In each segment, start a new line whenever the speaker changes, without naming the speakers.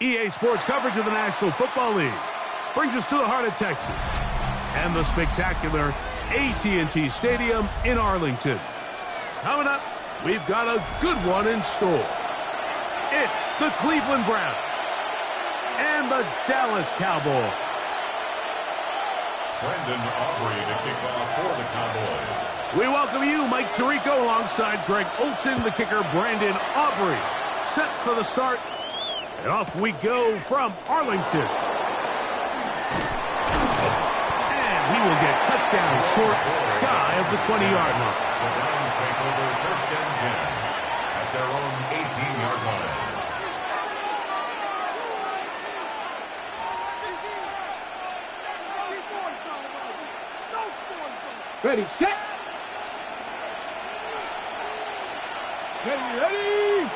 EA Sports coverage of the National Football League brings us to the heart of Texas and the spectacular AT&T Stadium in Arlington. Coming up, we've got a good one in store. It's the Cleveland Browns and the Dallas Cowboys.
Brandon Aubrey to kick off for the Cowboys.
We welcome you, Mike Tirico, alongside Greg Olson, the kicker Brandon Aubrey. Set for the start, and off we go from Arlington. And he will get cut down short, shy of the 20-yard line.
The Browns take over 1st and 10 at their own 18-yard line.
Ready, set. Ready.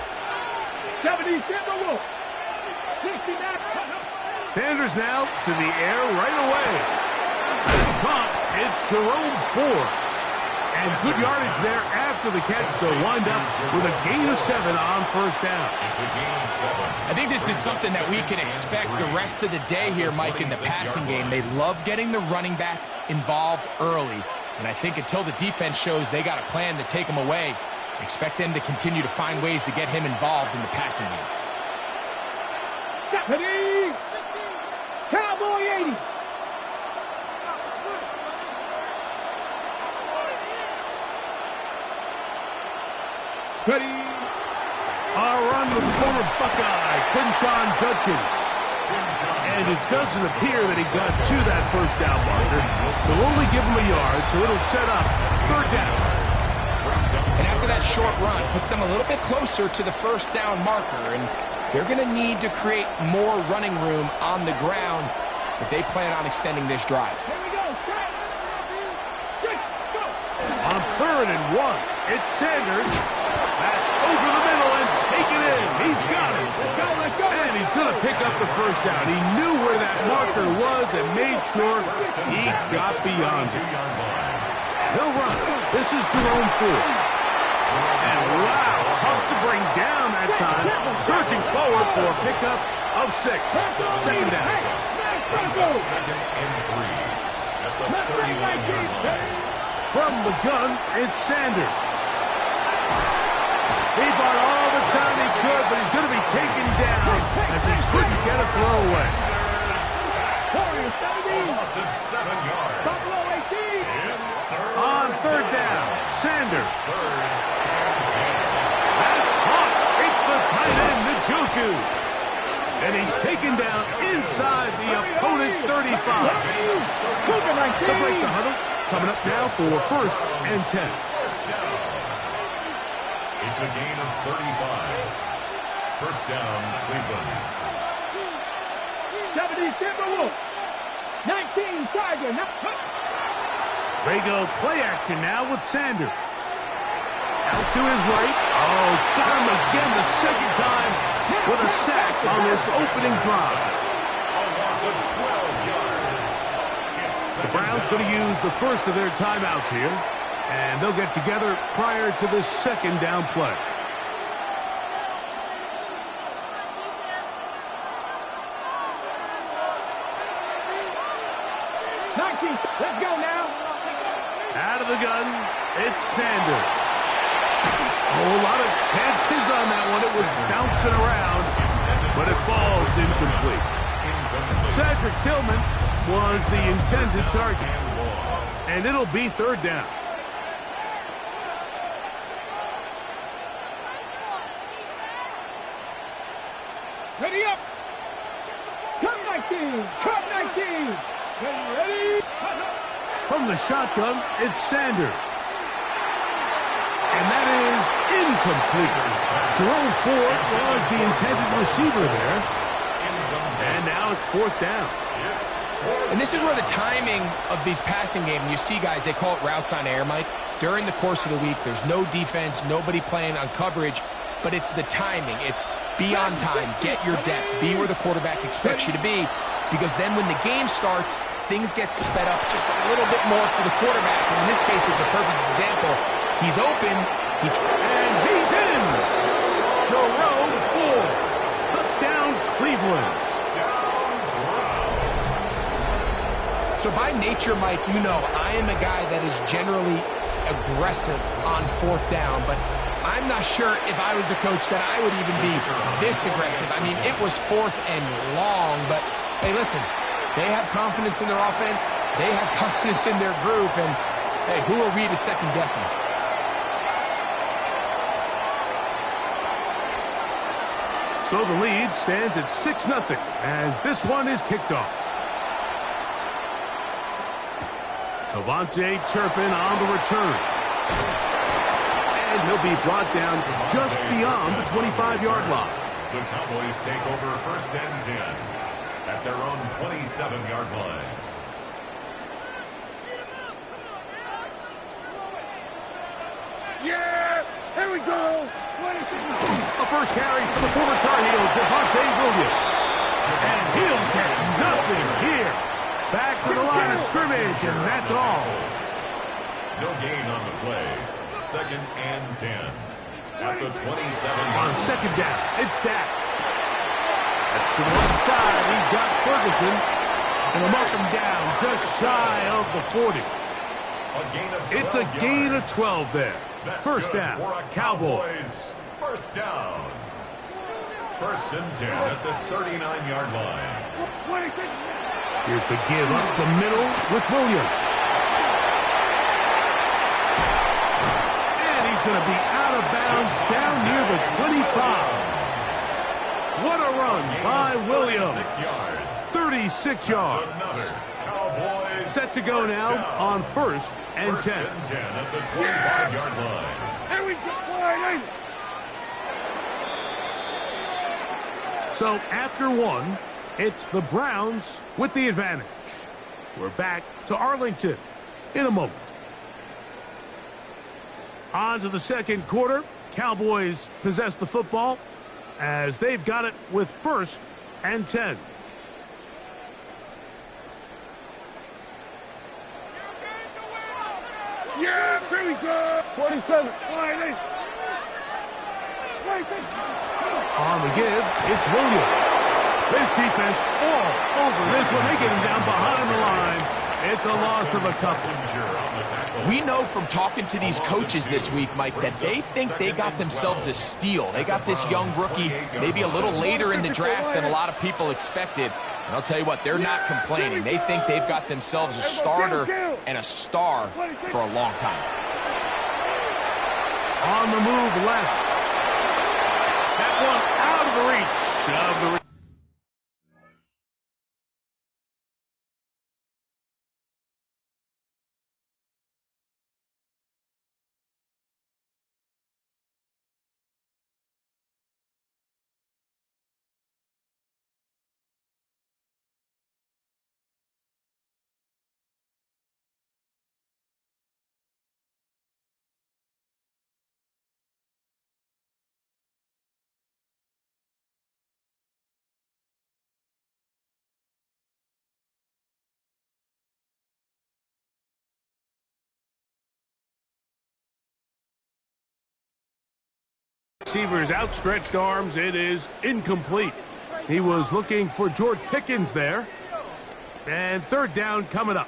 70, Wolf. 69.
Sanders now to the air right away. It's caught. It's Jerome Ford. And good yardage there after the catch. They'll wind up with a gain of 7 on 1st down.
It's a gain of 7.
I think this is something that we can expect the rest of the day here, Mike, in the passing game. They love getting the running back involved early. And I think until the defense shows they got a plan to take him away, expect them to continue to find ways to get him involved in the passing game.
Ready. Cowboy 80. Ready.
A run with former Buckeye, Quinshawn Judkins. And it doesn't appear that he got to that 1st down marker. They'll only give him a yard, so it'll set up 3rd down.
And after that short run, puts them a little bit closer to the 1st down marker. And they're going to need to create more running room on the ground if they plan on extending this drive.
Here we go. Go.
On 3rd and 1, it's Sanders. That's over the middle and taken in. He's got it.
Let's go.
And he's going to pick up the 1st down. He knew where that marker was and made sure he got beyond it. He'll run. This is Jerome Ford. And wow, tough to bring down that time. Surging forward for a pickup of 6. 2nd down.
Brings up 2nd and 3 at the 31-yard line.
From the gun, it's Sanders. He bought all the time he could, but he's going to be taken down as he couldn't get a throw away.
Loss of 7 yards.
Buffalo 18.
It's 3rd.
On 3rd down, Sanders.
3rd and 10.
That's caught. It's the tight end, Njoku. And he's taken down inside the opponent's 35. To break the huddle, coming up now for 1st and 10.
It's a gain of 35. 1st down, Cleveland.
70, Wolf. 19, Tiger.
They go play action now with Sanders. Out to his right. Oh, got him again the 2nd time with a sack on this opening drive.
A loss of 12 yards.
The Browns going to use the 1st of their timeouts here, and they'll get together prior to this 2nd down play.
Let's go now.
Out of the gun, it's Sanders. A whole lot of chances on that one. It was bouncing around, but it falls incomplete. Cedric Tillman was the intended target, and it'll be 3rd down.
Ready up. Come 19. Ready.
From the shotgun, it's Sanders. And that is incomplete. Jerome Ford was the intended receiver there. And now it's 4th down.
And this is where the timing of these passing games, you see guys, they call it routes on air, Mike. During the course of the week, there's no defense, nobody playing on coverage, but it's the timing. It's be on time, get your depth, be where the quarterback expects you to be, because then when the game starts, things get sped up just a little bit more for the quarterback. And in this case, it's a perfect example. He's open.
And he's in. Jerome Ford. Touchdown, Cleveland. Cleveland.
So by nature, Mike, you know I am a guy that is generally aggressive on fourth down, but I'm not sure if I was the coach that I would even be this aggressive. I mean, it was fourth and long, but hey, listen, they have confidence in their offense. They have confidence in their group, and hey, who are we to second guess them?
So the lead stands at 6-0 as this one is kicked off. Cavante Turpin on the return. And he'll be brought down just beyond the 25-yard line.
The Cowboys take over 1st and 10 at their own 27-yard line.
Yeah! Here we go!
A first carry for the former Tar Heel, Cavante Williams. And he'll get nothing here. Back to the line of scrimmage, and that's all.
No gain on the play. 2nd and 10 at the 27.
On 2nd down, it's Dak. To the left side, he's got Ferguson. And he'll mark him down just shy of the 40. It's a gain of 12 there. First down, Cowboys.
First down. 1st and 10 at the 39-yard line.
Here's the give up the middle with Williams. And he's going to be out of bounds down near the 25. What a run by Williams. 36 yards. Set to go now on 1st and 10.
1st and 10 at the 25-yard line.
Here we go!
So after one, it's the Browns with the advantage. We're back to Arlington in a moment. On to the second quarter. Cowboys possess the football as they've got it with 1st and 10.
Yeah! Here we go! 47.
On the give, it's Williams. This defense all over this one. They get him down behind the line. It's a loss of a couple.
We know from talking to these coaches this week, Mike, that they think they got themselves a steal. They got this young rookie maybe a little later in the draft than a lot of people expected. And I'll tell you what, they're not complaining. They think they've got themselves a starter and a star for a long time.
On the move left. That one out of the reach of the receiver's outstretched arms. It is incomplete. He was looking for George Pickens there. And 3rd down coming up.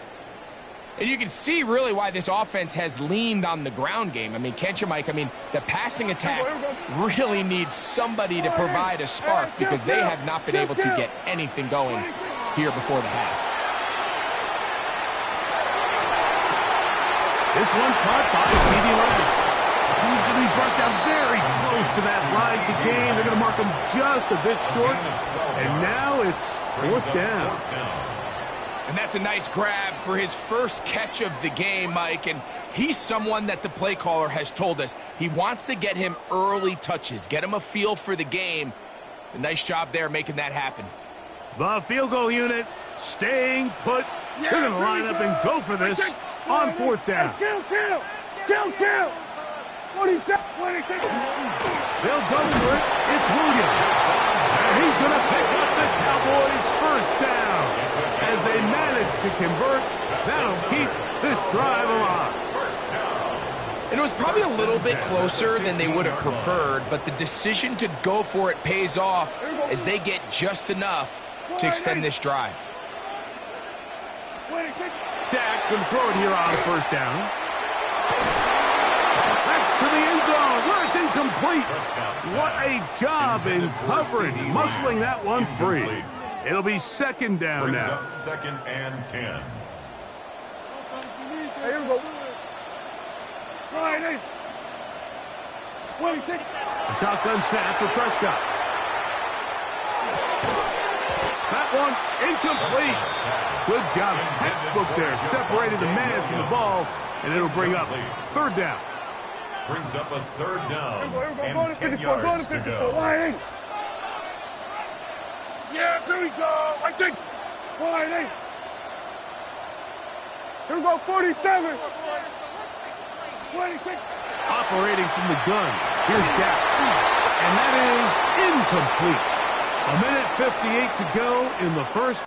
And you can see really why this offense has leaned on the ground game. I mean, can't you, Mike? I mean, the passing attack really needs somebody to provide a spark because they have not been able to get anything going here before the half.
This one caught by CeeDee Lamb. He's going to be brought down very close to that line to gain. They're going to mark him just a bit short. And now it's 4th down.
And that's a nice grab for his first catch of the game, Mike. And he's someone that the play caller has told us he wants to get him early touches, get him a feel for the game. A nice job there making that happen.
The field goal unit staying put. They're going to line up and go for this on 4th down.
Kill! 26.
They'll go for it. It's Williams. And he's going to pick up the Cowboys' 1st down. As they manage to convert, that'll keep this drive alive.
And it was probably a little bit closer than they would have preferred, but the decision to go for it pays off as they get just enough to extend this drive.
Dak can throw it here on first down. That's to the end zone where it's incomplete. What a job in coverage, muscling that one free. It'll be second down
Brings
now.
up 2nd and 10.
Hey, here we go. All right, hey. 26.
A shotgun snap for Prescott. That one incomplete. Good job. Textbook there. Separated the man from the ball, and it'll bring up third down.
Brings up a 3rd down
Here we go.
and 10
Go to
yards to
54.
go.
All right, hey. Yeah, here we go. I think. All right, hey. Here we go, 47. 26.
Operating from the gun. Here's Dak. And that is incomplete. 1:58 to go in the first.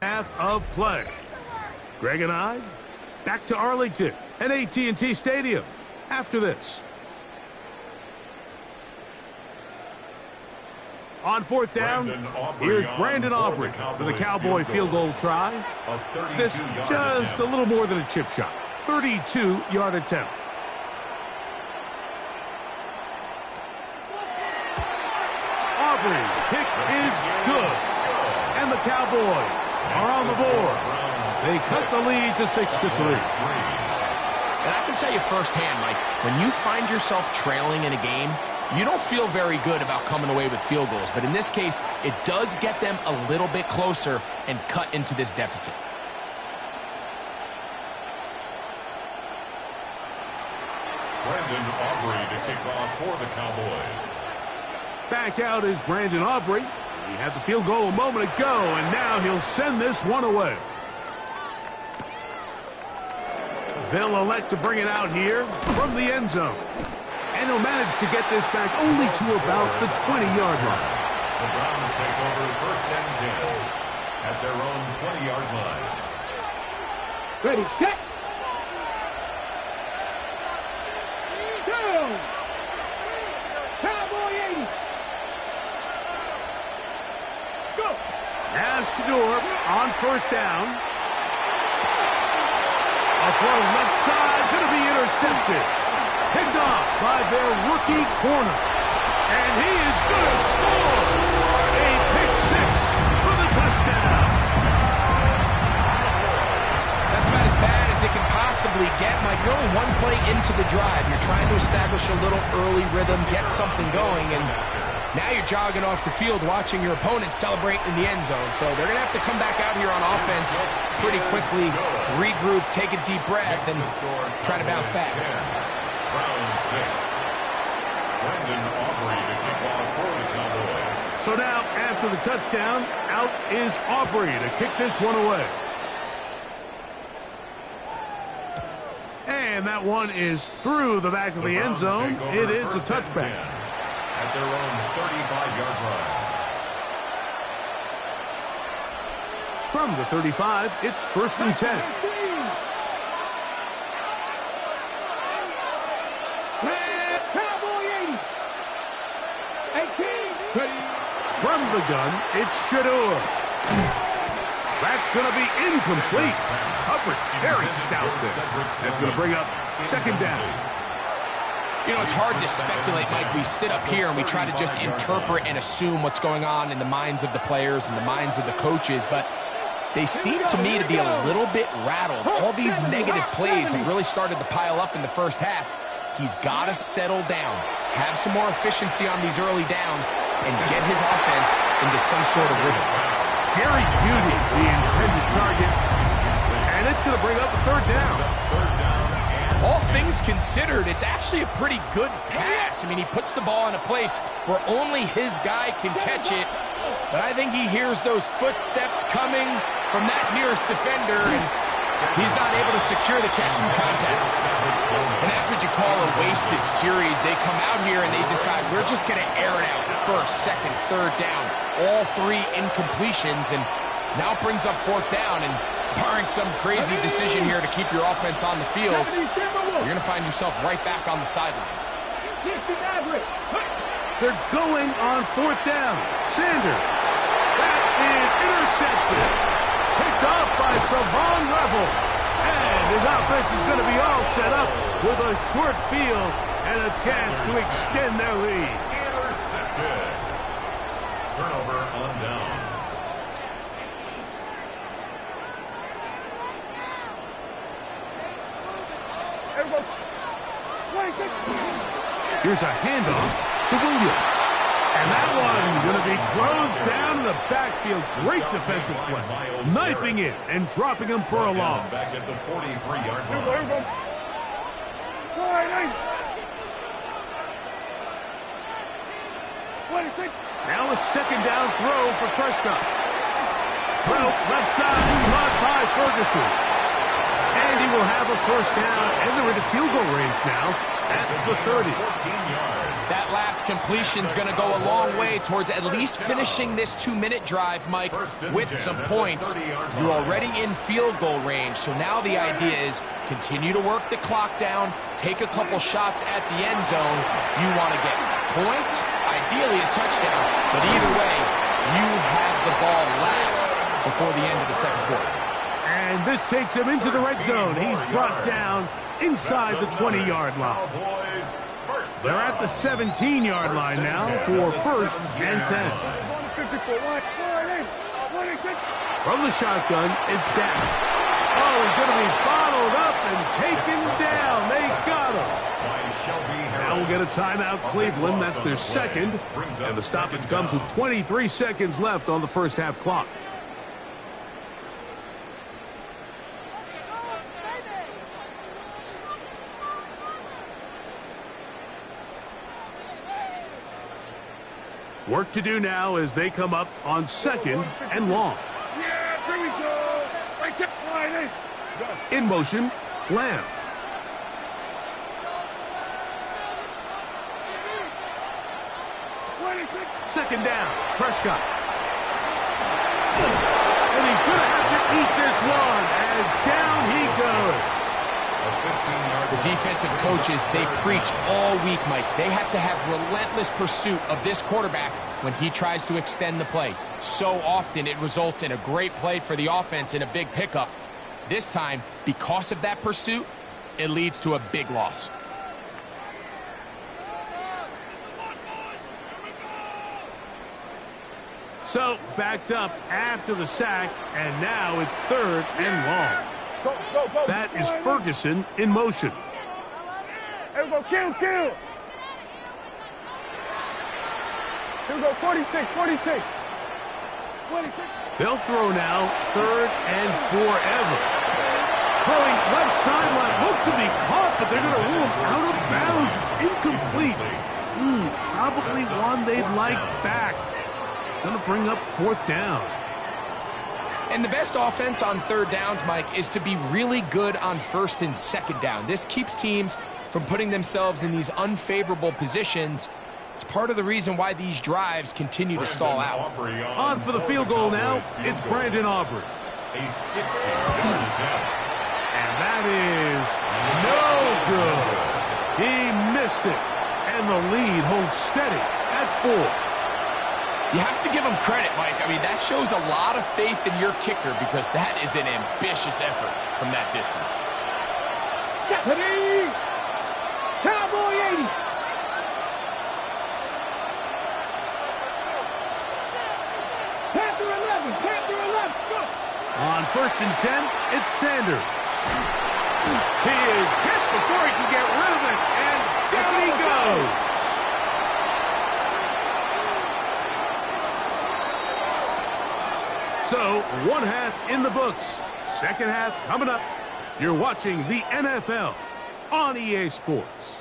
Half of play. Greg and I back to Arlington and AT&T Stadium after this. On fourth down, here's Brandon Aubrey for the Cowboy field goal try. This just a little more than a chip shot. 32-yard attempt. Aubrey's kick is good. And the Cowboys are on the board. They cut the lead to 6-3.
And I can tell you firsthand, Mike, when you find yourself trailing in a game, you don't feel very good about coming away with field goals. But in this case, it does get them a little bit closer and cut into this deficit.
Brandon Aubrey to kick off for the Cowboys.
Back out is Brandon Aubrey. He had the field goal a moment ago, and now he'll send this one away. They'll elect to bring it out here from the end zone. And he'll manage to get this back only to about the 20-yard line.
The Browns take over 1st and 10 at their own 20-yard line.
Ready, set. Down. Cowboy 80. Let's go.
As Shador on first down. A throw left side, going to be intercepted. Picked off by their rookie corner. And he is going to score. A pick six for the touchdown.
That's about as bad as it can possibly get, Mike. You're only one play into the drive. You're trying to establish a little early rhythm, get something going, and now you're jogging off the field watching your opponent celebrate in the end zone. So they're going to have to come back out here on offense pretty quickly, regroup, take a deep breath, and try to bounce back.
Browns 6. Brandon Aubrey to kick off for the Cowboys.
So now, after the touchdown, out is Aubrey to kick this one away. And that one is through the back of the end zone. It is a touchback.
At their own 35-yard line.
From the 35, it's 1st and 10.
Cowboy 80. 18.
From the gun, it's Shador. That's going to be incomplete. Coverage very stout there. That's going to bring up 2nd down.
You know, it's hard to speculate, Mike. We sit up here and we try to just interpret and assume what's going on in the minds of the players and the minds of the coaches, but they seem to me to be a little bit rattled. All these negative plays have really started to pile up in the first half. He's got to settle down, have some more efficiency on these early downs, and get his offense into some sort of rhythm.
Jerry Jeudy, the intended target, and it's going to bring up a third down.
All things considered, it's actually a pretty good pass. I mean, he puts the ball in a place where only his guy can catch it, but I think he hears those footsteps coming from that nearest defender, and he's not able to secure the catch through contact. And that's what you call a wasted series. They come out here and they decide, we're just going to air it out. First, second, third down. All three incompletions, and now brings up fourth down, and barring some crazy decision here to keep your offense on the field, you're going to find yourself right back on the sideline.
They're going on fourth down. Sanders. That is intercepted. Picked off by Savon Revel. And his offense is going to be all set up with a short field and a chance to extend their lead.
Intercepted. Turnover on downs.
Here's a handoff to Williams. And that one going to be closed down in the backfield. Great defensive play. Knifing it and dropping him for a loss.
Back at the 43-yard line.
Now a second down throw for Prescott. Throw left side, caught by Ferguson. And he will have a first down, and they're into field goal range now at the 30.
14 yards.
That last completion's going to go a long way towards at least finishing this 2-minute drive, Mike, with some points. You're already in field goal range, so now the idea is continue to work the clock down, take a couple shots at the end zone. You want to get points, ideally a touchdown, but either way, you have the ball last before the end of the second quarter.
And this takes him into the red zone. He's brought down inside the 20-yard line. They're at the 17-yard line now for first and 10. From the shotgun, it's down. Oh, he's going to be bottled up and taken down. They got him. Now we'll get a timeout, Cleveland. That's their second. And the stoppage comes with 23 seconds left on the first half clock. Work to do now as they come up on second and long.
Yeah, here we go. Right there.
In motion, Lamb. Second down, Prescott. And he's going to have to eat this one as down he goes.
The defensive coaches, they preach all week, Mike. They have to have relentless pursuit of this quarterback when he tries to extend the play. So often it results in a great play for the offense and a big pickup. This time, because of that pursuit, it leads to a big loss.
So, backed up after the sack, and now it's third and long. That is Ferguson in motion.
Here we go, kill. Here we go, 46.
They'll throw now third and forever. Throwing left sideline. Looked to be caught, but they're going to rule him out of bounds. It's incomplete. Probably one they'd like back. It's going to bring up fourth down.
And the best offense on third downs, Mike, is to be really good on first and second down. This keeps teams from putting themselves in these unfavorable positions. It's part of the reason why these drives continue to stall out.
On for the field goal now, it's Brandon Aubrey.
A 60-yard attempt.
And that is no good. He missed it. And the lead holds steady at 4.
You have to give him credit, Mike. I mean, that shows a lot of faith in your kicker because that is an ambitious effort from that distance.
boy 80. Panther 11. Panther 11. Go.
On 1st and 10, it's Sanders. He is hit before he can get rid of it, and down he goes. So, one half in the books. Second half coming up. You're watching the NFL on EA Sports.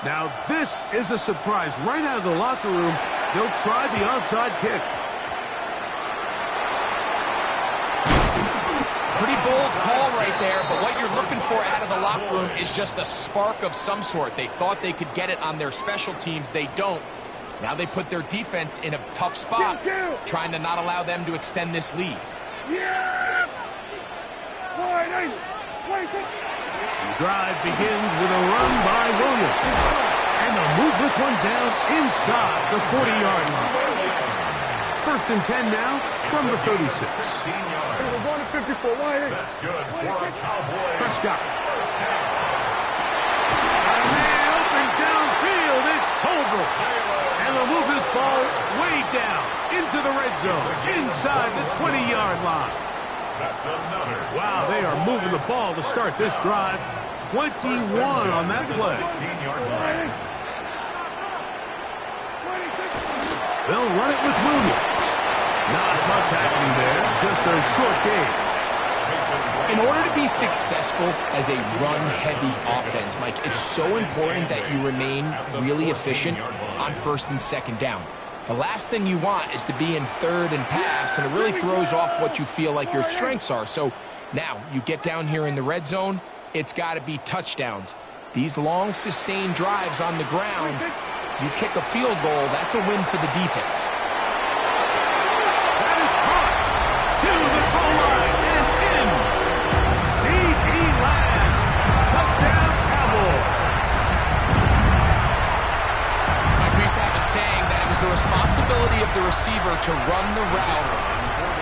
Now, this is a surprise. Right out of the locker room, they'll try the onside kick.
Pretty bold call right there, but what you're looking for out of the locker room is just a spark of some sort. They thought they could get it on their special teams. They don't. Now they put their defense in a tough spot, trying to not allow them to extend this lead.
Yeah! Wide 80.
The drive begins with a run by Williams. And they'll move this one down inside the 40-yard line. 1st and 10 now from the 36.
We're going to 54. Wide 80.
That's good for a Cowboy.
Prescott. A man open downfield. It's Tolbert. And they'll move this ball way down into the red zone, inside the 20-yard line.
That's another.
Wow, they are moving the ball to start this drive. 21 on that play.
16-yard line.
They'll run it with Williams. Not much happening there, just a short game.
In order to be successful as a run-heavy offense, Mike, it's so important that you remain really efficient on 1st and 2nd down. The last thing you want is to be in 3rd and pass, and it really throws off what you feel like your strengths are. So now you get down here in the red zone, it's got to be touchdowns. These long, sustained drives on the ground, you kick a field goal, that's a win for the defense.
That is caught to the goal line and in. C.D. Lash, touchdown Cowboys.
Mike, we used to have a saying that it was the responsibility of the receiver to run the route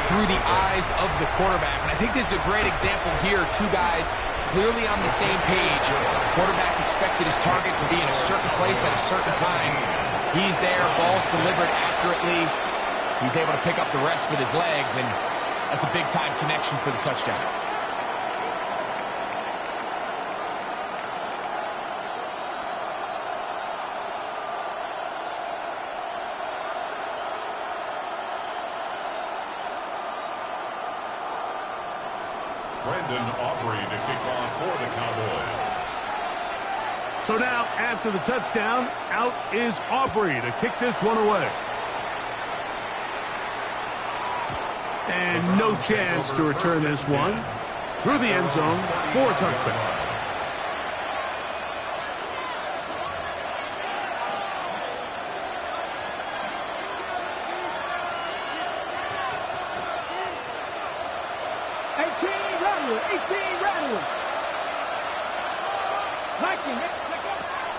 through the eyes of the quarterback. And I think this is a great example here. Two guys clearly on the same page. Quarterback expected his target to be in a certain place at a certain time. He's there, ball's delivered accurately. He's able to pick up the rest with his legs, and that's a big-time connection for the touchdown.
To kick off for the Cowboys.
So now, after the touchdown, out is Aubrey to kick this one away. And no chance to return this one through the end zone for a touchback.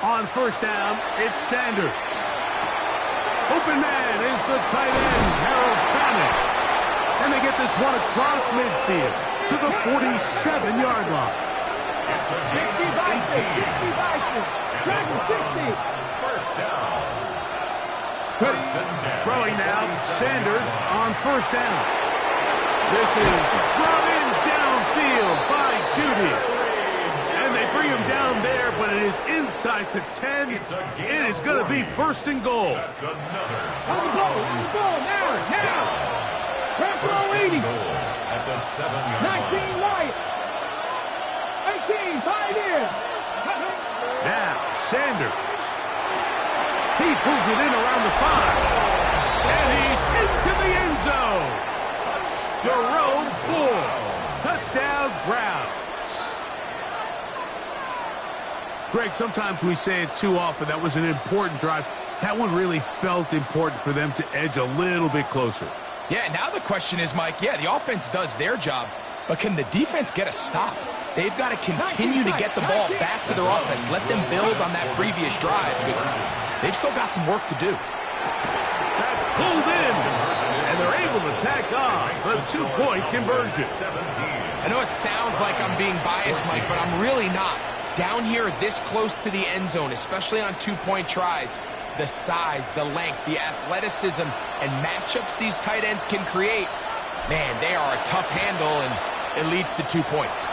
On 1st down, it's Sanders. Open man is the tight end, Harold Fanning. And they get this one across midfield to the 47-yard line.
It's a gain of 18. 1st down. 1st and 10.
Throwing now, Sanders on 1st down. This is brought in downfield by Judy. And they bring him down there, but it is inside the 10. It is going to be 1st and goal.
That's another.
Let's go now. Press roll 80.
At the 7-yard
19 Wyatt. 18, 5 in.
Now, Sanders. He pulls it in around the 5. And he's into the end zone. Jerome Ford. Touchdown, Browns. Greg, sometimes we say it too often. That was an important drive. That one really felt important for them to edge a little bit closer.
Yeah, now the question is, Mike, the offense does their job. but can the defense get a stop? They've got to continue to get the ball back to their offense. Let them build on that previous drive because they've still got some work to do.
That's pulled in, and they're able to tack on the two-point conversion.
I know it sounds like I'm being biased, Mike, but I'm really not. Down here this close to the end zone, especially on two-point tries, the size, the length, the athleticism, and matchups these tight ends can create, man, they are a tough handle, and it leads to 2 points.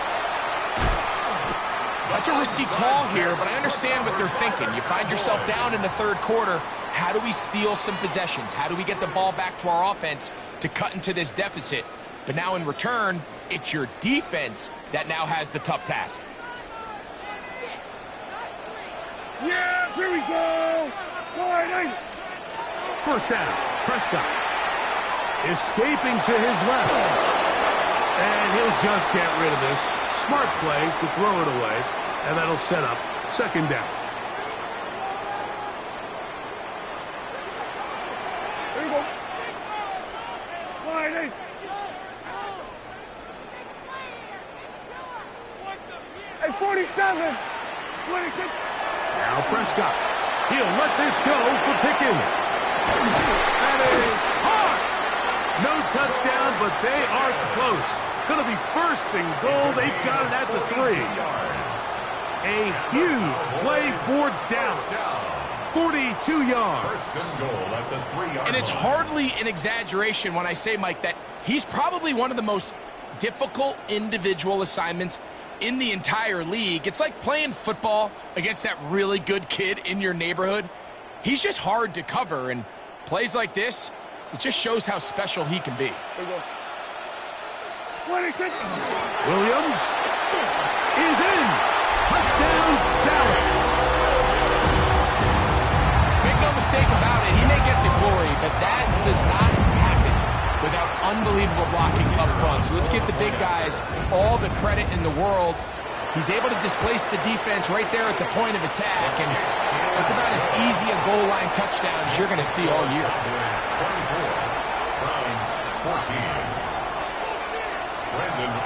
That's a risky call here, but I understand what they're thinking. You find yourself down in the third quarter. How do we steal some possessions? How do we get the ball back to our offense to cut into this deficit? But now in return, it's your defense that now has the tough task.
Yeah, here we go.
First down, Prescott. Escaping to his left. And he'll just get rid of this. Smart play to throw it away. And that'll set up second down.
There you go. Wide eight. Hey, 47. 26.
Now Prescott. He'll let this go for Pickens. That is hard. No touchdown, but they are close. Going to be first and goal. They've got it at the 3. A huge play for Dallas. 42 yards.
First and goal at the 3-yard
And it's hardly an exaggeration when I say, Mike, that he's probably one of the most difficult individual assignments in the entire league. It's like playing football against that really good kid in your neighborhood. He's just hard to cover, and plays like this, it just shows how special he can be.
There you go. 26.
Williams is in. Touchdown, Dallas.
Make no mistake about it, he may get the glory, but that does not happen without unbelievable blocking up front. So let's give the big guys all the credit in the world. He's able to displace the defense right there at the point of attack, and that's about as easy a goal line touchdown as you're going to see all year.
24, Browns 14.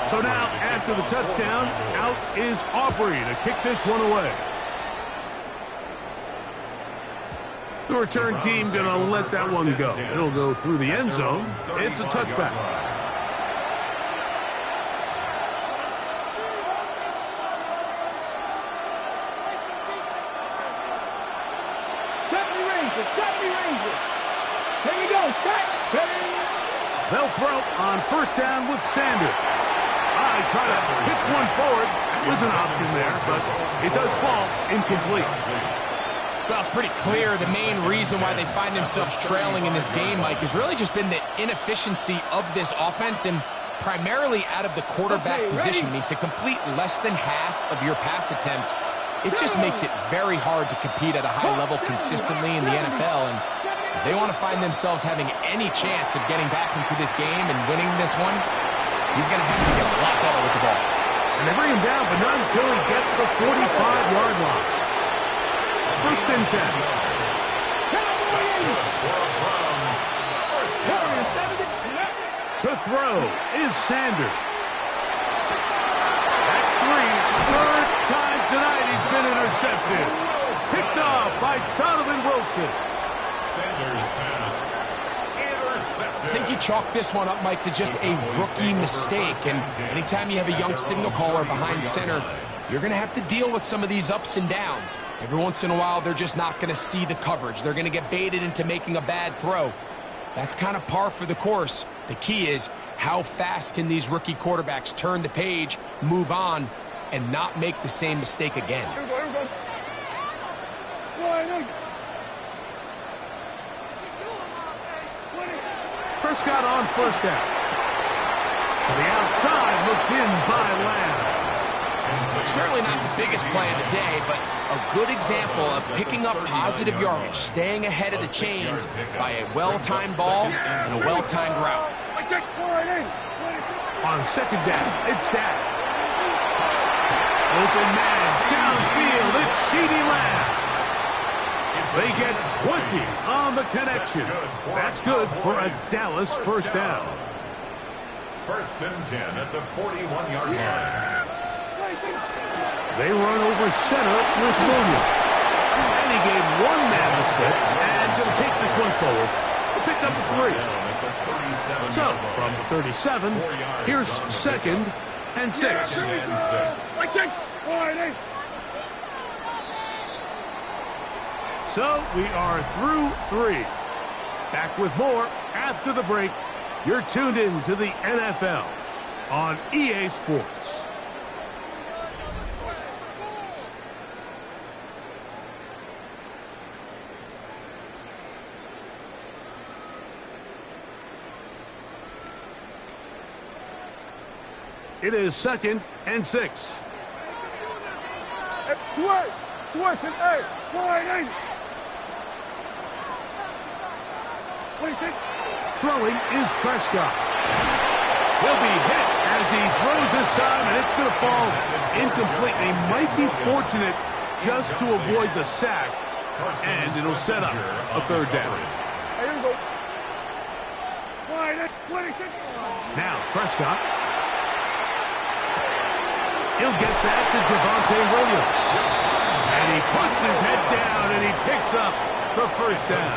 So now, after the touchdown, out is Aubrey to kick this one away. The return team going to let that one go. It'll go through the end zone. It's a touchback.
Here we go.
They'll throw on first down with Sanders. I try to pitch one forward. That was an option there, but it does fall incomplete.
Well, it's pretty clear the main reason why they find themselves trailing in this game, Mike, has really just been the inefficiency of this offense and primarily out of the quarterback position. I mean, to complete less than half of your pass attempts, it just makes it very hard to compete at a high level consistently in the NFL. And if they want to find themselves having any chance of getting back into this game and winning this one, he's going to have to get a lot better with the ball.
And they bring him down, but not until he gets the 45-yard line. First and 10. To throw is Sanders. At 3, third time tonight he's been intercepted. Picked off by Donovan Wilson.
Sanders pass intercepted.
I think you chalk this one up, Mike, to just a rookie mistake. And anytime you have a young signal caller behind center, you're going to have to deal with some of these ups and downs. Every once in a while, they're just not going to see the coverage. They're going to get baited into making a bad throw. That's kind of par for the course. The key is how fast can these rookie quarterbacks turn the page, move on, and not make the same mistake again.
Here we go. Wide eight.
Prescott on first down. To the outside, looked in by Lamb.
Certainly not the biggest play of the day, but a good example of picking up positive yardage, staying ahead of the chains by a well-timed ball and a well-timed route.
On second down, it's Dak. Open man, downfield, it's CeeDee Lamb. They get 20 on the connection. That's good for a Dallas first down.
First and 10 at the 41-yard line.
They run over center with Williams. And he gave one man the slip and going to take this one forward. He picked up the 3. So, from the 37, here's second and 6. So, we are through 3. Back with more after the break. You're tuned in to the NFL on EA Sports. It is second and 6.
Switch to A. Wide. What do you think?
Throwing is Prescott. He'll be hit as he throws this time, and it's going to fall incomplete. He might be fortunate just to avoid the sack, and it'll set up a third down.
Here we go. Wide. What do you think?
Now, Prescott. He'll get that to Javonte Williams. And he puts his head down, and he picks up the first down.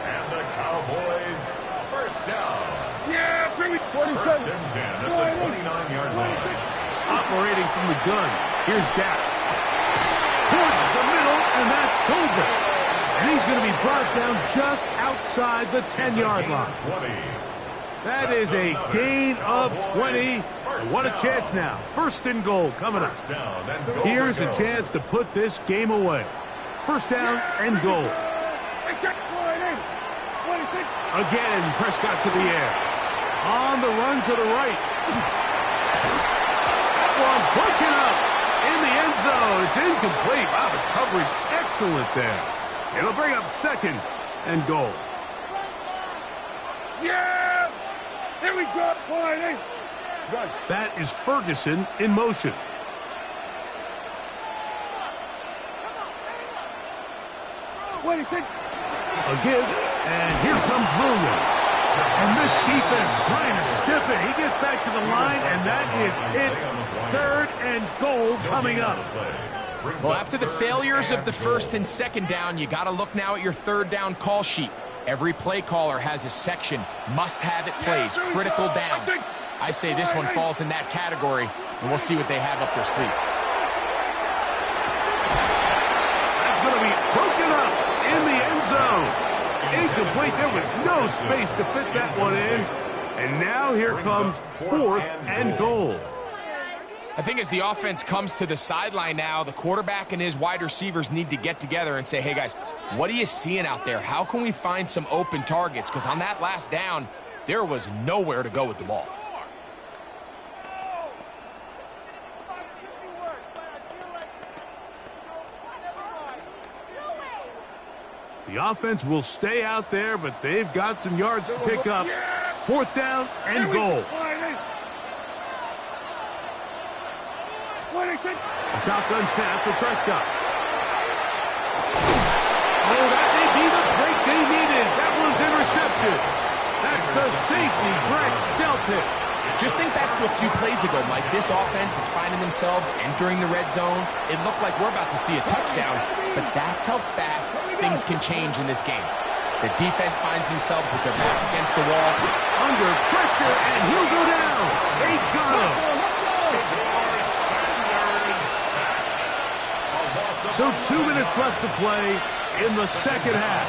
And the Cowboys, first down.
Yeah, bring it.
First and 10 at the 29-yard line.
Operating from the gun, here's Dak. Towards the middle, and that's Tolbert. And he's going to be brought down just outside the 10-yard line.
20.
That is a gain of 20. What a chance now. First and goal coming up. Here's a chance to put this game away. First down and goal. Again, Prescott to the air. On the run to the right. That one broken up in the end zone. It's incomplete. Wow, the coverage excellent there. It'll bring up second and goal.
Yeah! Here we go.
That is Ferguson in motion.
What do you think?
A give, and here comes Williams. And this defense trying to stiff it. He gets back to the line, and that is it. Third and goal coming up.
Well, after the failures of the first and second down, you got to look now at your third down call sheet. Every play caller has a section, must-have-it plays, critical downs. I say this one falls in that category, and we'll see what they have up their sleeve.
That's going to be broken up in the end zone. Incomplete. There was no space to fit that one in. And now here comes fourth and goal.
I think as the offense comes to the sideline now, the quarterback and his wide receivers need to get together and say, hey, guys, what are you seeing out there? How can we find some open targets? Because on that last down, there was nowhere to go with the ball.
The offense will stay out there, but they've got some yards to pick up. Fourth down and goal. A shotgun snap for Prescott. Oh, that may be the break they needed. That one's intercepted. That's the safety, Greg Delpit.
Just think back to a few plays ago, Mike. This offense is finding themselves entering the red zone. It looked like we're about to see a touchdown, but that's how fast things can change in this game. The defense finds themselves with their back against the wall.
Under pressure, and he'll go down. They got him. So 2 minutes left to play in the second half.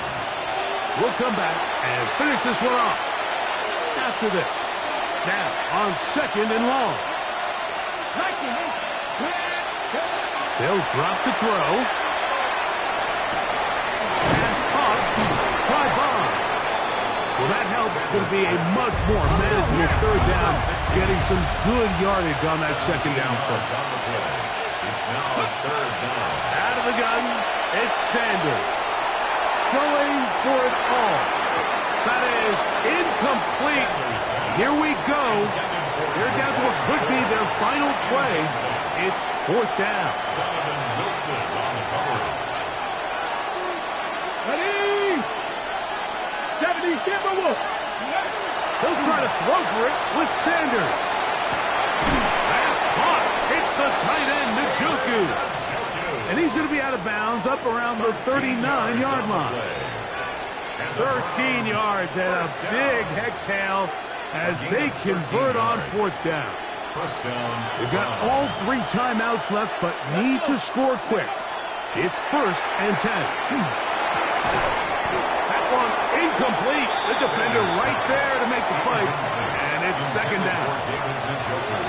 We'll come back and finish this one off after this. Now on second and long. They'll drop to throw. Pass caught by Bond. Well, that helps. It's going to be a much more manageable third down, getting some good yardage on that second down play.
It's now a third down.
Out of the gun, it's Sanders. Going for it all. That is incomplete. Here we go. They're down to what could be their final play. It's fourth down.
Wilson on the cover.
Ready? 70, give the wolf.
He'll try to throw for it with Sanders. That's caught. It's the tight end, Njoku. And he's going to be out of bounds up around the 39-yard line. 13 yards and a big exhale as they convert on fourth down. They've got all 3 timeouts left, but need to score quick. It's 1st and 10. That one incomplete. The defender right there to make the play. And it's 2nd down.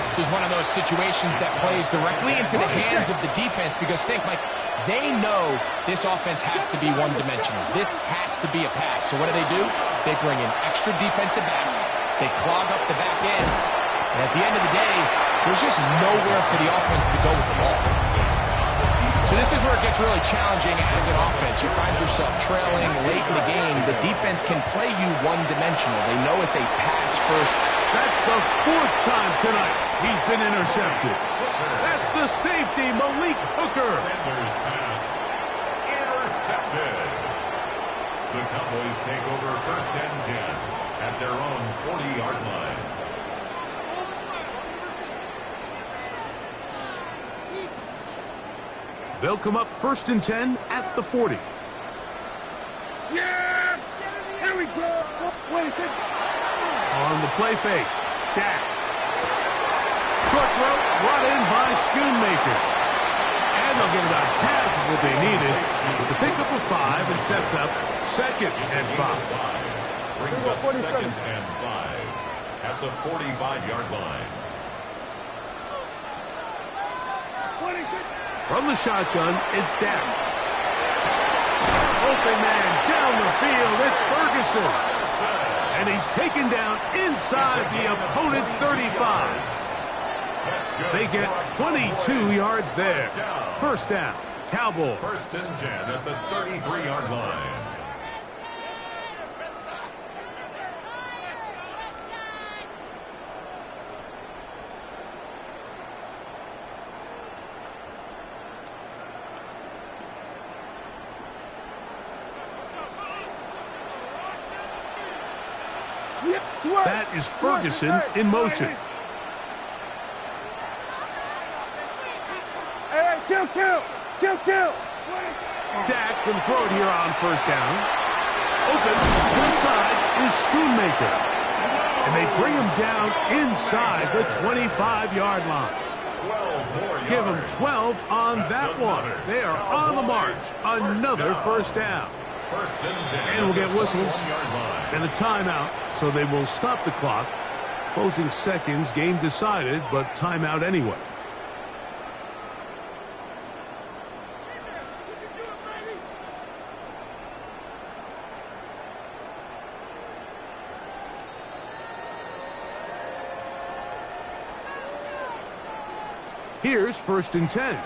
This is one of those situations that plays directly into the hands of the defense because think, Mike, they know this offense has to be one-dimensional. This has to be a pass. So what do? They bring in extra defensive backs. They clog up the back end. And at the end of the day, there's just nowhere for the offense to go with the ball. So this is where it gets really challenging as an offense. You find yourself trailing late in the game. The defense can play you one-dimensional. They know it's a pass-first.
That's the 4th time tonight he's been intercepted. That's the safety, Malik Hooker.
Sanders' pass intercepted. The Cowboys take over 1st and 10 at their own 40-yard line.
They'll come up 1st and 10 at the 40.
Yeah! Here we go! Wait,
On the play fake, Dak. Short throw brought in by Schoonmaker. And they'll get about half of what they needed. It's a pickup of 5 and sets up 2nd and 5.
Brings up 2nd and 5 at the 45-yard line.
From the shotgun, it's Dak. Open man down the field. It's Ferguson. And he's taken down inside the opponent's 35. They get 22 yards there. 1st down, Cowboys.
1st and 10 at the 33-yard line.
That is Ferguson in motion.
Hey, kill!
Dak can throw it here on 1st down. Open inside is Schoonmaker. And they bring him down inside the 25-yard line. Give him 12 on that one. They are on the march. Another 1st down. And we'll get whistles and a timeout, so they will stop the clock. Closing seconds, game decided, but timeout anyway. Here's 1st and 10.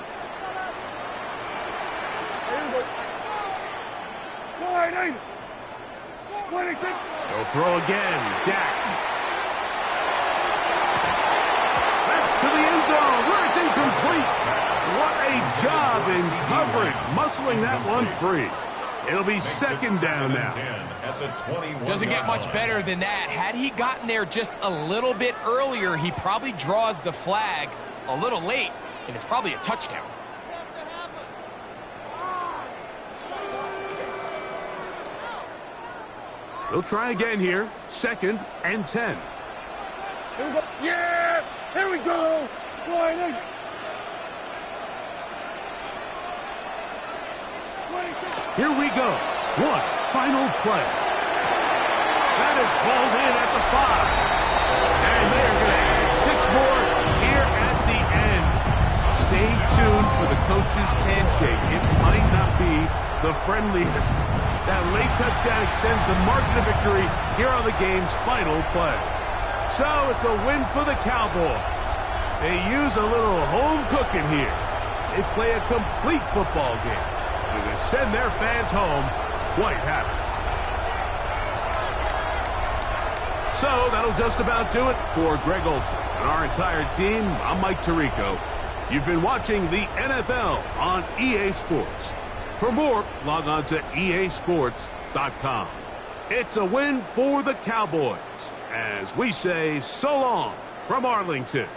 They'll throw again. Dak. That's to the end zone where it's incomplete. What a job in coverage, muscling that one free. It'll be 2nd down now.
Doesn't get much better than that. Had he gotten there just a little bit earlier, he probably draws the flag a little late, and it's probably a touchdown.
They'll try again here. 2nd and 10.
Here we go. Yeah! Here we go!
Here we go. One final play. That is balled in at the 5. And they're going to add 6 more here at the end. Stay tuned for the coach's handshake. It might not be the friendliest. That late touchdown extends the margin of victory here on the game's final play. So it's a win for the Cowboys. They use a little home cooking here. They play a complete football game. And they send their fans home quite happy. So that'll just about do it for Greg Olson and our entire team. I'm Mike Tirico. You've been watching the NFL on EA Sports. For more, log on to easports.com. It's a win for the Cowboys, as we say so long from Arlington.